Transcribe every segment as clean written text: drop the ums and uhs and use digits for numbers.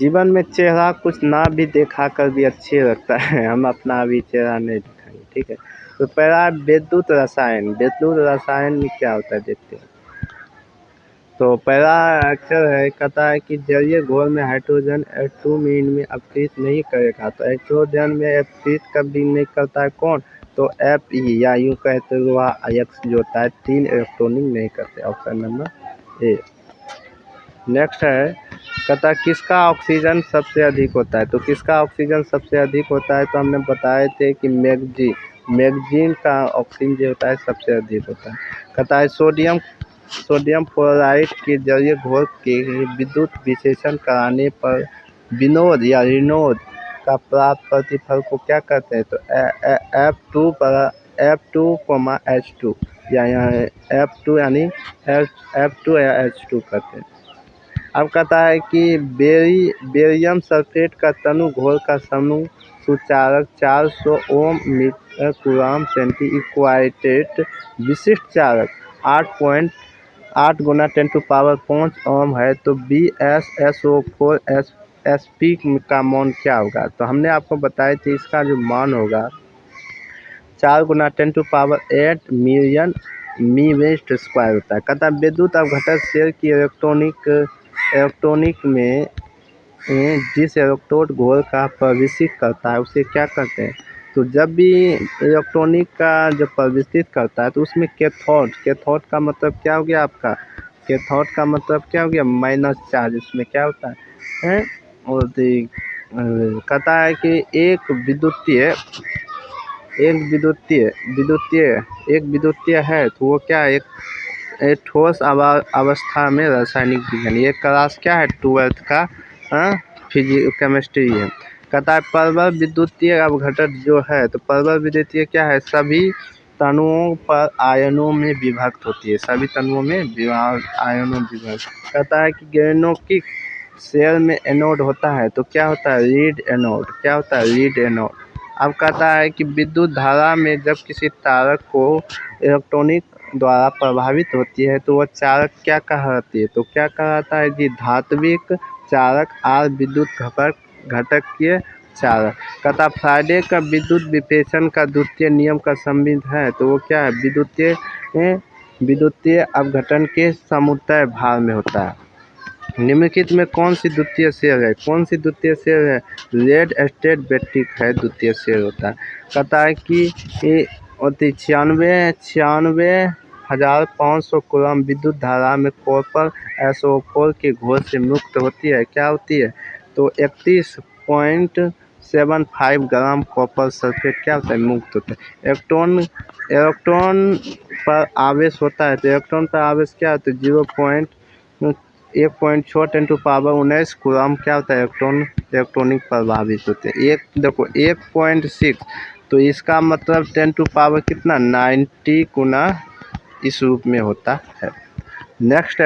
जीवन में चेहरा कुछ ना भी देखा कर भी अच्छे लगता है, हम अपना भी चेहरा नहीं दिखाएंगे, ठीक है। तो पहला विद्युत रसायन। विद्युत रसायन में क्या होता है देखते हैं। तो पहला अक्षर है, कहता है कि जलीय घोल में हाइड्रोजन H2 में इनमें अपकृत नहीं करेगा। तो हाइड्रोजन में अपकृत कभी नहीं करता है कौन, तो Fe, या यूँ कहते हुआ X जो होता है 3 इलेक्ट्रॉनिक नहीं करते। Option number A. नेक्स्ट है, कहता है किसका ऑक्सीजन सबसे अधिक होता है। तो किसका ऑक्सीजन सबसे अधिक होता है, तो हमने बताए थे कि मैगजीन का ऑक्सीजन जो होता है सबसे अधिक होता है। कहता है सोडियम फ्लोराइड के जलीय घोल के विद्युत विश्लेषण कराने पर विनोद या ऋणोद का प्राप्त प्रतिफल को क्या कहते हैं, तो F2, या यहाँ F2 यानी F2 या H2 कहते हैं। अब कहता है कि बेरियम सल्फेट का तनु घोल का समूह सुचालक 400 ओम मीटर कूलम सेंटी इक्वाइटेड विशिष्ट चालक 8.8 गुना 10⁵ ओम है। तो BsSO4 SP का मान क्या होगा। तो हमने आपको बताए थे इसका जो मान होगा 4 गुना 10⁸ मिलियन मी/2 होता है। कहता है विद्युत अवघटक शेल की इलेक्ट्रॉनिक में जिस इलेक्ट्रोड घोल का प्रवेशित करता है उसे क्या कहते हैं। तो जब भी इलेक्ट्रॉनिक का जब प्रवेशित करता है तो उसमें कैथोड का मतलब क्या हो गया आपका, कैथोड का मतलब क्या हो गया, माइनस चार्ज उसमें क्या होता है। और कहता है कि एक विद्युतीय है तो वो क्या है, एक ठोस अवस्था में रासायनिक विज्ञान। ये क्लास क्या है, 12th का केमिस्ट्री है। कहता है प्रबल विद्युतीय अवघटक जो है, तो प्रबल विद्युतीय क्या है, सभी तनुओं पर आयनों में विभक्त होती है, सभी तनुओं में आयनों में विभक्त। कहता है कि ग्रेनोकिक सेल में एनोड होता है तो क्या होता है, लीड एनोड। क्या होता है, लीड एनोड। अब कहता है कि विद्युत धारा में जब किसी तारक को इलेक्ट्रॉनिक द्वारा प्रभावित होती है तो वह चालक क्या कहलाती है, तो क्या कहलाता है जी, धात्विक चालक और विद्युत घटकीय चालक। कहता फ्राइडे का विद्युत विश्लेषण का द्वितीय नियम का संबंध है तो वो क्या है, विद्युतीय अपघटन के समुच्चय भार में होता है। निम्नलिखित में कौन सी द्वितीय शेल है, लेड एस्टेट बैटरी है द्वितीय शेल होता है। कहता है कि 96,500 कूलम विद्युत धारा में कॉपर SO4 के घोल से मुक्त होती है। क्या होती है, तो 31.75 ग्राम कॉपर सल्फेट क्या होता है, मुक्त होता है। इलेक्ट्रॉन पर आवेश होता है तो इलेक्ट्रॉन पर आवेश क्या होता है, 1.6 10⁻19 कूलम क्या होता है, इलेक्ट्रॉनिक प्रभावित होते हैं। देखो 1.6 तो इसका मतलब 10 कितना 90 गुना इस रूप में होता है। नेक्स्ट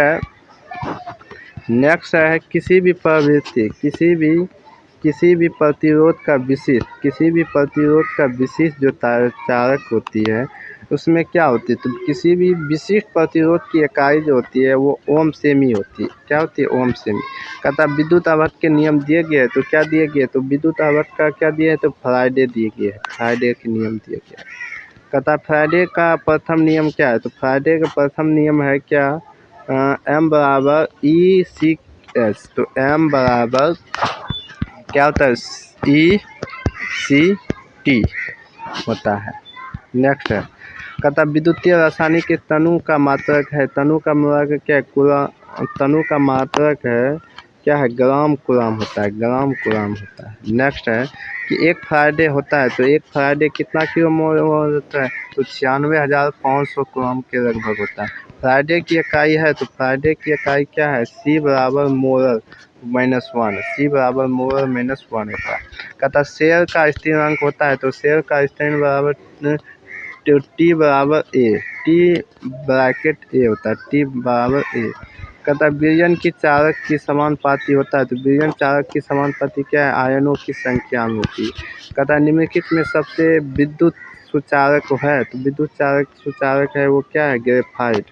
है किसी भी प्रवृत्ति किसी भी प्रतिरोध का विशिष्ट जो चालक होती है उसमें क्या होती है, तो किसी भी विशिष्ट प्रतिरोध की इकाई जो होती है वो ओम सेमी होती है। क्या होती है, ओम सेमी। कहता विद्युत अपघटन के नियम दिए गए तो क्या दिए गए, तो विद्युत अपघटन का क्या दिए है, तो फ्राइडे दिए गए हैं, फ्राइडे के नियम दिए गए। कहता फ्राइडे का प्रथम नियम क्या है, तो फ्राइडे का प्रथम नियम है क्या, M बराबर ECS। तो M बराबर क्या होता है, ECT होता है। नेक्स्ट है, कहता विद्युतीय रासायनिक के तनु का मात्रक है, तनु का मात्रक क्या है, तनु का मात्रक है क्या है, ग्राम कूलम होता है, ग्राम कूलम होता है। नेक्स्ट है कि एक फ्राइडे होता है तो एक फ्राइडे कितना किलो मोल होता है, तो 96,500 कूलम के लगभग होता है। फ्राइडे की इकाई है तो फ्राइडे की इकाई क्या है, C बराबर मोलर -1, C बराबर मोलर -1 होता है। कहता शेल का स्थिरांक होता है तो शेल का स्थिरांक बराबर T बराबर A, T ब्रैकेट A होता है, T बराबर A। कहता विलयन की चालक की समानुपाती होता है तो विलयन चालक की समानुपाती क्या है, आयनों की संख्या में होती है। कहता निम्नलिखित में सबसे विद्युत सुचालक है तो विद्युत सुचालक है वो क्या है, ग्रेफाइट।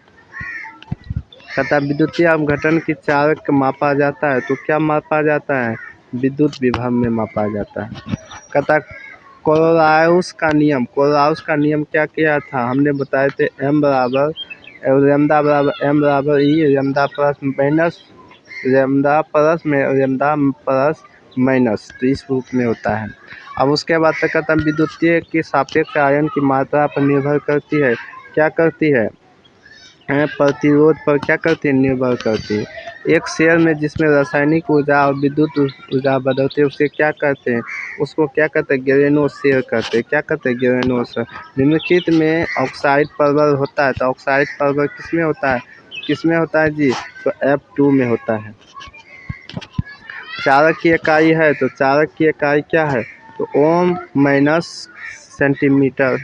कहता विद्युतीय अपघटन की चालक मापा जाता है तो क्या मापा जाता है, विद्युत विभव में मापा जाता है। कहता कोलराउस का नियम, कोलराउस का नियम क्या किया था, हमने बताए थे m बराबर लैम्डा बराबर m बराबर e lambda plus minus lambda plus में लैम्डा प्लस माइनस, तो इस रूप में होता है। अब उसके बाद तक कहता है विद्युतीय के सापेक्ष आयन की मात्रा पर निर्भर करती है, क्या करती है, प्रतिरोध पर क्या करती है, निर्भर करती है। एक शेल में जिसमें रासायनिक ऊर्जा और विद्युत ऊर्जा बदलते हैं उसे क्या कहते हैं, उसको क्या कहते हैं, ग्रेनो शेल कहते हैं। क्या कहते हैं, ग्रेनो शेल। निम्नलिखित में ऑक्साइड परवल होता है, तो ऑक्साइड परवल किसमें होता है, किसमें होता है जी, तो F2 में होता है। चालक की इकाई है, तो चालक की इकाई क्या है, तो ओम माइनस सेंटीमीटर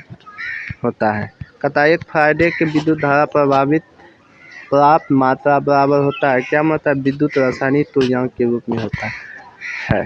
होता है। कहता है एक फैराडे के विद्युत धारा प्राप्त मात्रा बराबर होता है, क्या मात्रा, विद्युत रासायनिक तुल्यांक के रूप में होता है।